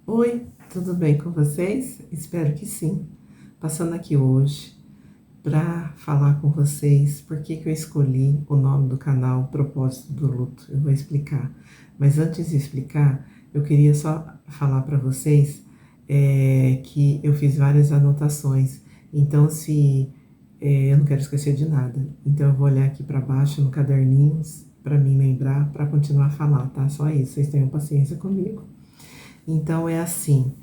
Oi, tudo bem com vocês? Espero que sim. Passando aqui hoje para falar com vocês por que eu escolhi o nome do canal Propósito do Luto. Eu vou explicar. Mas antes de explicar, eu queria só falar para vocês que eu fiz várias anotações. Então, se eu não quero esquecer de nada. Então, eu vou olhar aqui para baixo no caderninho para me lembrar, para continuar a falar, tá? Só isso. Vocês tenham paciência comigo. Então, é assim.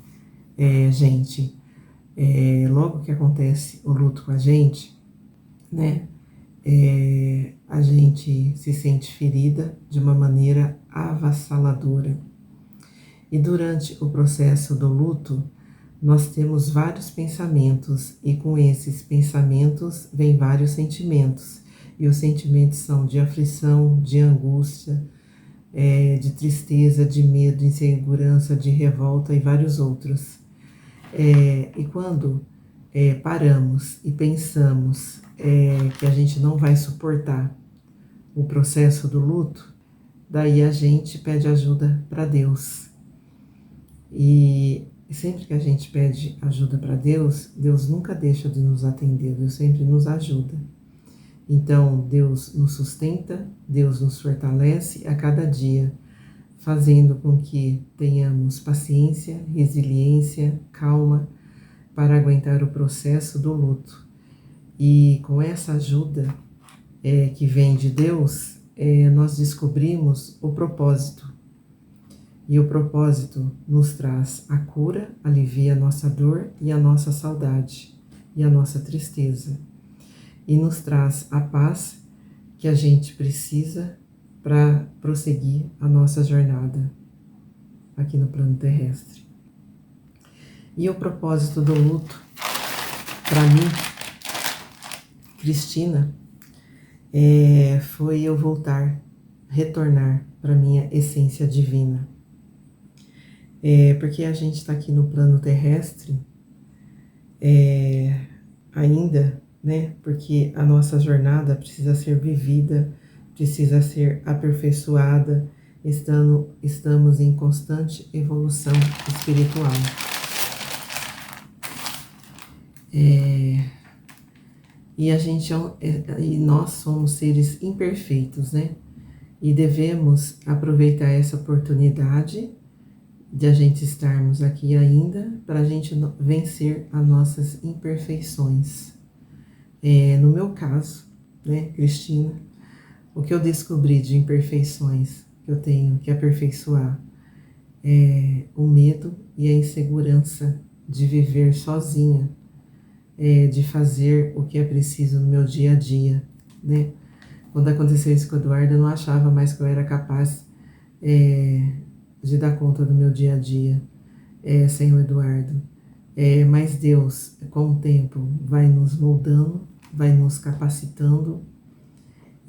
Gente, logo que acontece o luto com a gente, né, a gente se sente ferida de uma maneira avassaladora. E durante o processo do luto, nós temos vários pensamentos, e com esses pensamentos vem vários sentimentos. E os sentimentos são de aflição, de angústia, de tristeza, de medo, de insegurança, de revolta e vários outros. E quando paramos e pensamos que a gente não vai suportar o processo do luto, daí a gente pede ajuda para Deus. E sempre que a gente pede ajuda para Deus, Deus nunca deixa de nos atender, Deus sempre nos ajuda. Então, Deus nos sustenta, Deus nos fortalece a cada dia, fazendo com que tenhamos paciência, resiliência, calma, para aguentar o processo do luto. E com essa ajuda que vem de Deus, nós descobrimos o propósito. E o propósito nos traz a cura, alivia a nossa dor e a nossa saudade e a nossa tristeza. E nos traz a paz que a gente precisa para prosseguir a nossa jornada aqui no plano terrestre. E o propósito do luto, para mim, Cristina, foi eu retornar para minha essência divina. Porque a gente está aqui no plano terrestre ainda, né? Porque a nossa jornada precisa ser vivida, precisa ser aperfeiçoada, estamos em constante evolução espiritual. E nós somos seres imperfeitos, né? E devemos aproveitar essa oportunidade de a gente estarmos aqui ainda para a gente vencer as nossas imperfeições. No meu caso, né, Cristina, o que eu descobri de imperfeições que eu tenho que aperfeiçoar é o medo e a insegurança de viver sozinha, de fazer o que é preciso no meu dia a dia, né? Quando aconteceu isso com o Eduardo, eu não achava mais que eu era capaz de dar conta do meu dia a dia sem o Eduardo. Mas Deus, com o tempo, vai nos moldando, vai nos capacitando,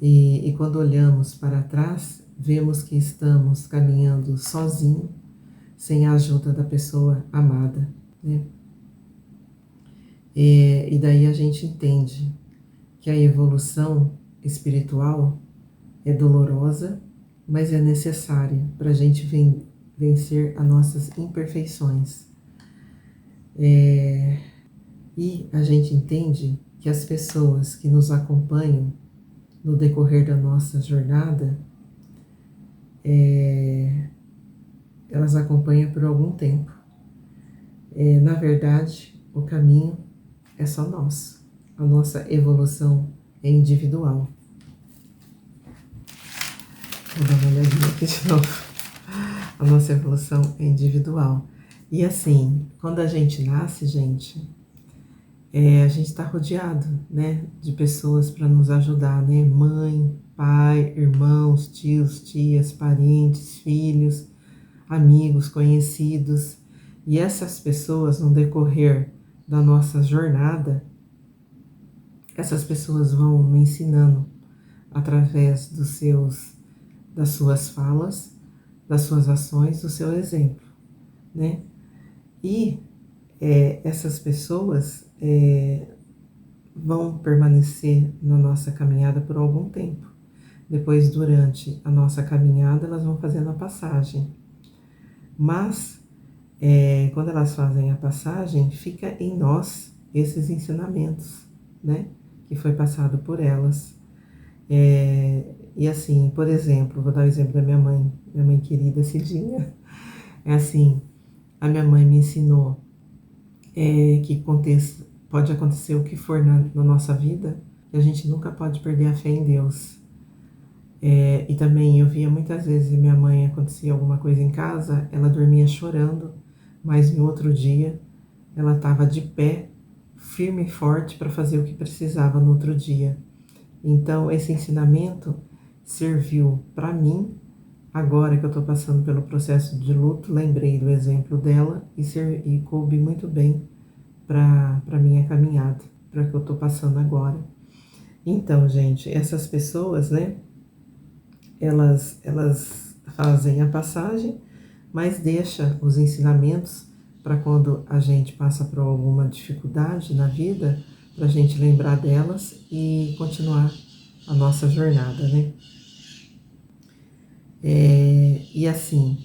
e quando olhamos para trás, vemos que estamos caminhando sozinho, sem a ajuda da pessoa amada, né? E daí a gente entende que a evolução espiritual é dolorosa, mas é necessária para a gente vencer as nossas imperfeições. E a gente entende que as pessoas que nos acompanham no decorrer da nossa jornada, elas acompanham por algum tempo. Na verdade, o caminho é só nosso. A nossa evolução é individual. Vou dar uma olhadinha aqui de novo. A nossa evolução é individual. E assim, quando a gente nasce, gente, a gente está rodeado, né, de pessoas para nos ajudar, né? Mãe, pai, irmãos, tios, tias, parentes, filhos, amigos, conhecidos. E essas pessoas, no decorrer da nossa jornada, essas pessoas vão me ensinando através das suas falas, das suas ações, do seu exemplo, né? E essas pessoas vão permanecer na nossa caminhada por algum tempo. Depois, durante a nossa caminhada, elas vão fazendo a passagem. Mas Quando elas fazem a passagem, fica em nós esses ensinamentos, né? Que foi passado por elas. E assim, por exemplo, vou dar o exemplo da minha mãe querida Cidinha. É assim, a minha mãe me ensinou que pode acontecer o que for na nossa vida, que a gente nunca pode perder a fé em Deus. E também eu via muitas vezes minha mãe, acontecia alguma coisa em casa, ela dormia chorando, mas no outro dia ela estava de pé, firme e forte para fazer o que precisava no outro dia. Então esse ensinamento serviu para mim. Agora que eu estou passando pelo processo de luto, lembrei do exemplo dela e coube muito bem para a minha caminhada, para o que eu estou passando agora. Então, gente, essas pessoas, né, elas fazem a passagem, mas deixa os ensinamentos para quando a gente passa por alguma dificuldade na vida, para a gente lembrar delas e continuar a nossa jornada, né? E assim,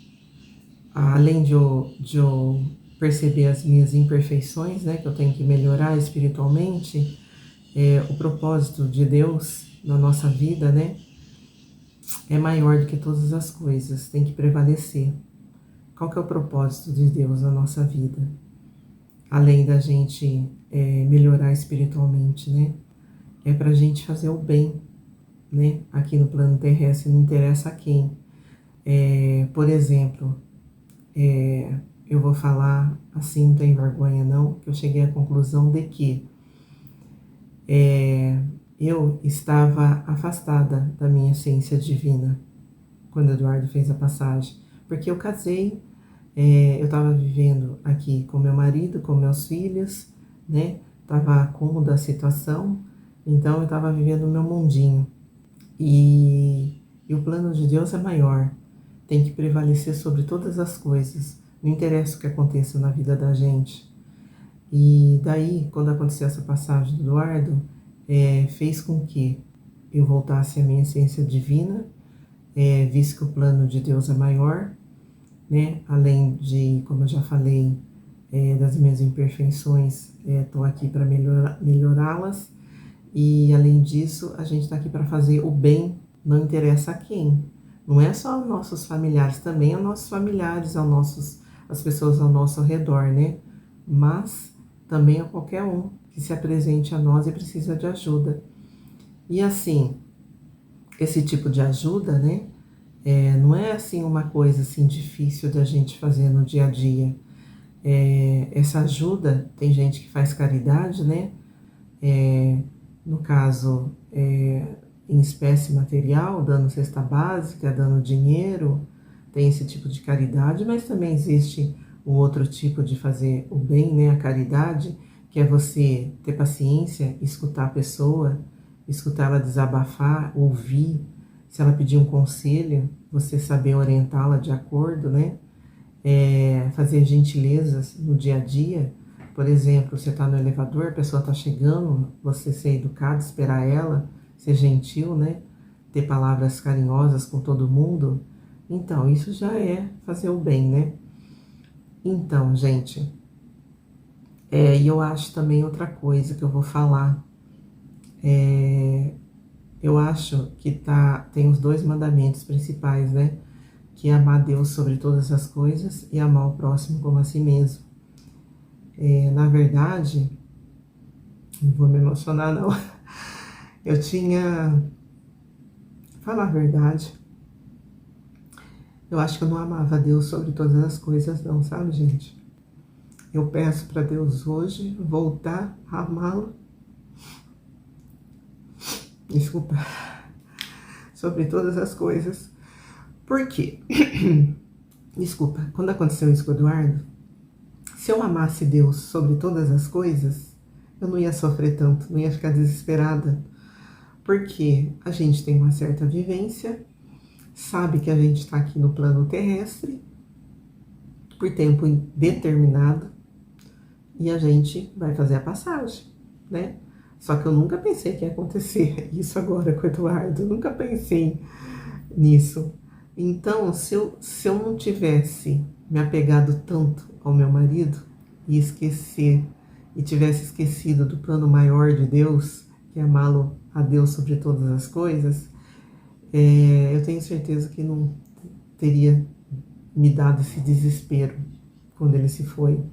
além de eu perceber as minhas imperfeições, né, que eu tenho que melhorar espiritualmente, o propósito de Deus na nossa vida, né, é maior do que todas as coisas, tem que prevalecer. Qual que é o propósito de Deus na nossa vida? Além da gente melhorar espiritualmente, né? É para a gente fazer o bem, né? Aqui no plano terrestre, não interessa a quem. Por exemplo, eu vou falar assim, não tem vergonha não, que eu cheguei à conclusão de que eu estava afastada da minha essência divina quando Eduardo fez a passagem, porque eu casei, eu estava vivendo aqui com meu marido, com meus filhos, né? Estava cômoda a situação, então eu estava vivendo o meu mundinho. E o plano de Deus é maior, tem que prevalecer sobre todas as coisas, não interessa o que aconteça na vida da gente. E daí, quando aconteceu essa passagem do Eduardo, fez com que eu voltasse à minha essência divina, visto que o plano de Deus é maior, né? Além de, como eu já falei, das minhas imperfeições, estou aqui para melhorá-las. E além disso, a gente está aqui para fazer o bem, não interessa a quem. Não é só aos nossos familiares, também aos nossos familiares, as pessoas ao nosso redor, né? Mas também a qualquer um que se apresente a nós e precisa de ajuda. E assim, esse tipo de ajuda, né? Não é assim uma coisa assim difícil da gente fazer no dia a dia. Essa ajuda, tem gente que faz caridade, né? No caso, em espécie material, dando cesta básica, dando dinheiro, tem esse tipo de caridade, mas também existe o outro tipo de fazer o bem, né? A caridade, que é você ter paciência, escutar a pessoa, escutar ela desabafar, ouvir. Se ela pedir um conselho, você saber orientá-la de acordo, né? Fazer gentilezas no dia a dia. Por exemplo, você está no elevador, a pessoa está chegando, você ser educado, esperar ela, ser gentil, né? Ter palavras carinhosas com todo mundo. Então, isso já é fazer o bem, né? Então, gente, e eu acho também outra coisa que eu vou falar. Eu acho que tem os 2 mandamentos principais, né? Que é amar Deus sobre todas as coisas e amar o próximo como a si mesmo. Na verdade, não vou me emocionar não, eu tinha, falar a verdade, eu acho que eu não amava Deus sobre todas as coisas não, sabe, gente? Eu peço para Deus hoje voltar a amá-lo, desculpa, sobre todas as coisas. Por quê? Desculpa, quando aconteceu isso com o Eduardo, se eu amasse Deus sobre todas as coisas, eu não ia sofrer tanto, não ia ficar desesperada, porque a gente tem uma certa vivência, sabe que a gente está aqui no plano terrestre, por tempo determinado, e a gente vai fazer a passagem, né? Só que eu nunca pensei que ia acontecer isso agora com o Eduardo, eu nunca pensei nisso. Então, se eu não tivesse me apegado tanto ao meu marido e tivesse esquecido do plano maior de Deus, que é amá-lo a Deus sobre todas as coisas, eu tenho certeza que não teria me dado esse desespero quando ele se foi.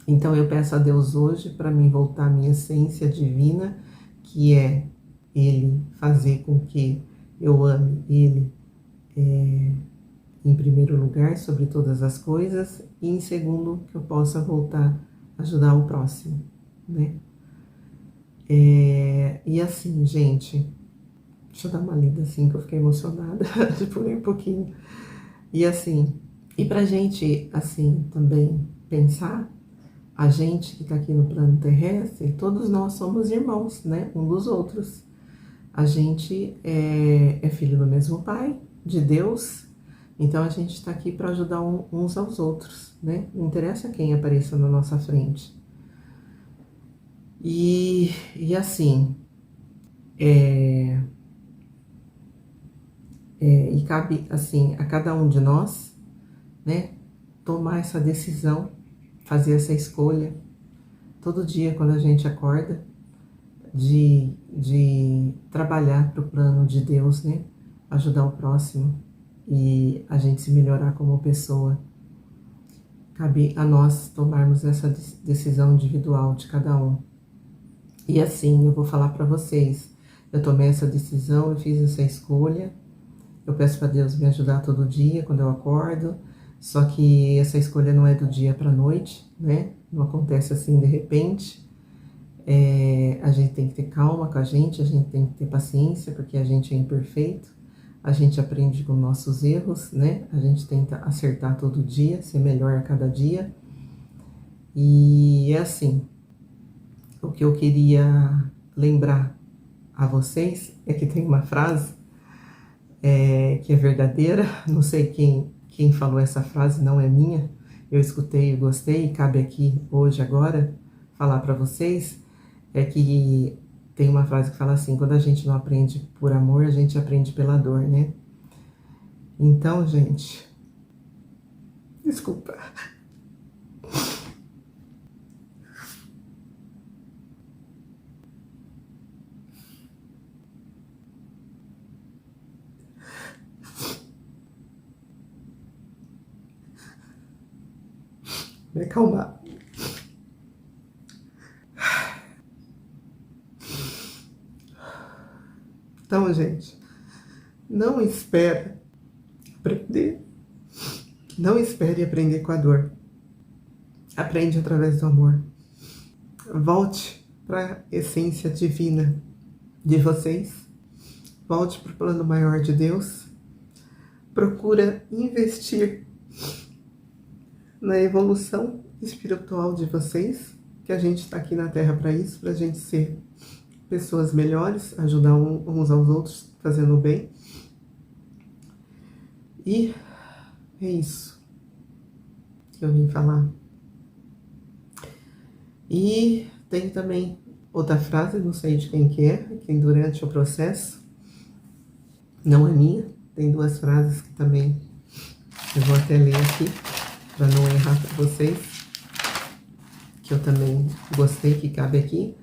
Então eu peço a Deus hoje para mim voltar à minha essência divina, que é Ele fazer com que eu ame Ele em primeiro lugar sobre todas as coisas, e em segundo que eu possa voltar a ajudar o próximo, né? E assim, gente, deixa eu dar uma lida assim que eu fiquei emocionada, tipo, um pouquinho. E assim, e pra gente assim também pensar, a gente que tá aqui no plano terrestre, todos nós somos irmãos, né? Um dos outros. A gente é filho do mesmo Pai, de Deus, então a gente está aqui para ajudar uns aos outros, né? Não interessa quem apareça na nossa frente. E assim, e cabe assim a cada um de nós, né? Tomar essa decisão, fazer essa escolha todo dia quando a gente acorda, de trabalhar para o plano de Deus, né? Ajudar o próximo e a gente se melhorar como pessoa. Cabe a nós tomarmos essa decisão individual de cada um. E assim, eu vou falar para vocês, eu tomei essa decisão, eu fiz essa escolha, eu peço para Deus me ajudar todo dia quando eu acordo, só que essa escolha não é do dia para a noite, né? Não acontece assim de repente. A gente tem que ter calma com a gente tem que ter paciência, porque a gente é imperfeito, a gente aprende com nossos erros, né? A gente tenta acertar todo dia, ser melhor a cada dia. E é assim, o que eu queria lembrar a vocês é que tem uma frase que é verdadeira, não sei quem falou essa frase, não é minha, eu escutei e gostei, e cabe aqui hoje, agora, falar para vocês, é que tem uma frase que fala assim, quando a gente não aprende por amor, a gente aprende pela dor, né? Então, gente, desculpa. Me acalmar. Então, gente, não espere aprender. Não espere aprender com a dor. Aprende através do amor. Volte para a essência divina de vocês. Volte para o plano maior de Deus. Procura investir na evolução espiritual de vocês, que a gente está aqui na Terra para isso, para a gente ser pessoas melhores, ajudar uns aos outros, fazendo o bem. E é isso que eu vim falar. E tem também outra frase, não sei de quem que é, que durante o processo, não é minha, tem duas frases que também eu vou até ler aqui, para não errar para vocês, que eu também gostei, que cabe aqui.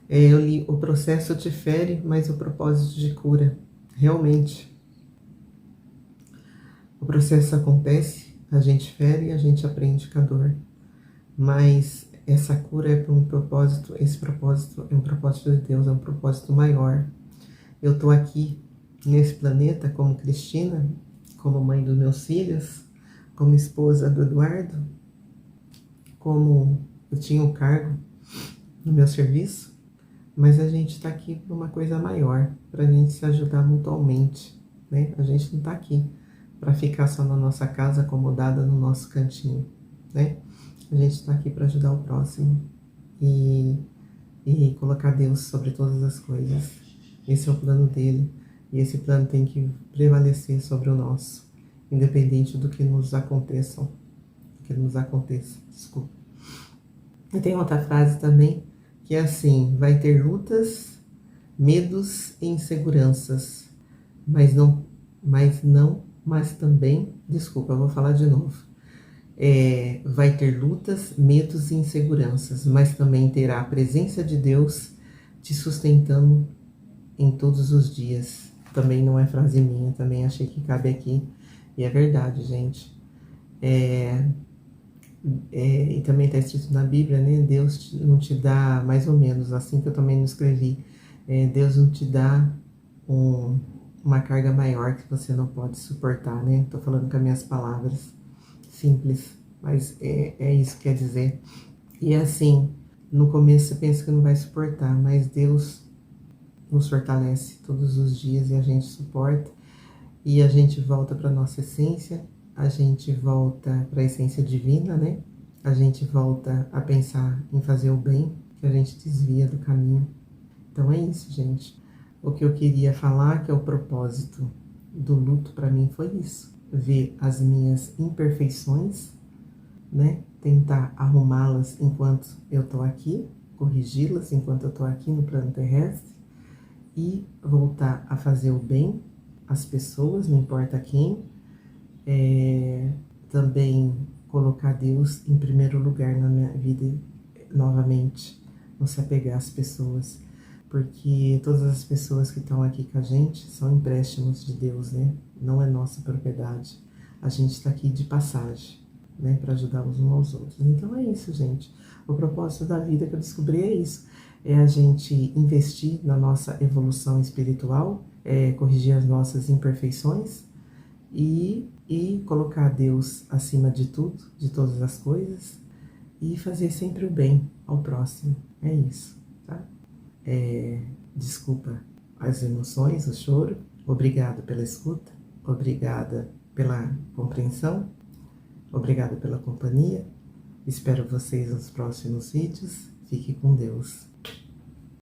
Eu li, o processo te fere, mas o propósito de cura. Realmente, o processo acontece, a gente fere e a gente aprende com a dor. Mas essa cura é para um propósito, esse propósito é um propósito de Deus, é um propósito maior. Eu estou aqui nesse planeta como Cristina, como mãe dos meus filhos, como esposa do Eduardo, como eu tinha um cargo no meu serviço, mas a gente está aqui por uma coisa maior, para a gente se ajudar mutuamente, né? A gente não está aqui para ficar só na nossa casa, acomodada no nosso cantinho, né? A gente está aqui para ajudar o próximo e colocar Deus sobre todas as coisas. Esse é o plano dele e esse plano tem que prevalecer sobre o nosso, independente do que nos aconteça, desculpa. E tem outra frase também que é assim: vai ter lutas, medos e inseguranças, mas não mas também, desculpa, eu vou falar de novo. Vai ter lutas, medos e inseguranças, mas também terá a presença de Deus te sustentando em todos os dias. Também não é frase minha, também achei que cabe aqui. E é verdade, gente. E também está escrito na Bíblia, né? Deus não te dá, mais ou menos, assim que eu também não escrevi, Deus não te dá uma carga maior que você não pode suportar, né? Tô falando com as minhas palavras simples, mas é isso que quer dizer. E assim, no começo você pensa que não vai suportar, mas Deus nos fortalece todos os dias e a gente suporta. E a gente volta para nossa essência, a gente volta para a essência divina, né? A gente volta a pensar em fazer o bem, que a gente desvia do caminho. Então é isso, gente. O que eu queria falar, que é o propósito do luto para mim, foi isso. Ver as minhas imperfeições, né? Tentar arrumá-las enquanto eu tô aqui, corrigi-las enquanto eu tô aqui no plano terrestre e voltar a fazer o bem às pessoas, não importa quem. Também colocar Deus em primeiro lugar na minha vida novamente, não se apegar às pessoas, porque todas as pessoas que estão aqui com a gente são empréstimos de Deus, né? Não é nossa propriedade. A gente está aqui de passagem, né? Para ajudar uns aos outros. Então é isso, gente. O propósito da vida que eu descobri é isso. É a gente investir na nossa evolução espiritual, corrigir as nossas imperfeições e colocar Deus acima de tudo, de todas as coisas, e fazer sempre o bem ao próximo. É isso, tá? Desculpa as emoções, o choro. Obrigada pela escuta, obrigada pela compreensão, obrigada pela companhia. Espero vocês nos próximos vídeos. Fique com Deus.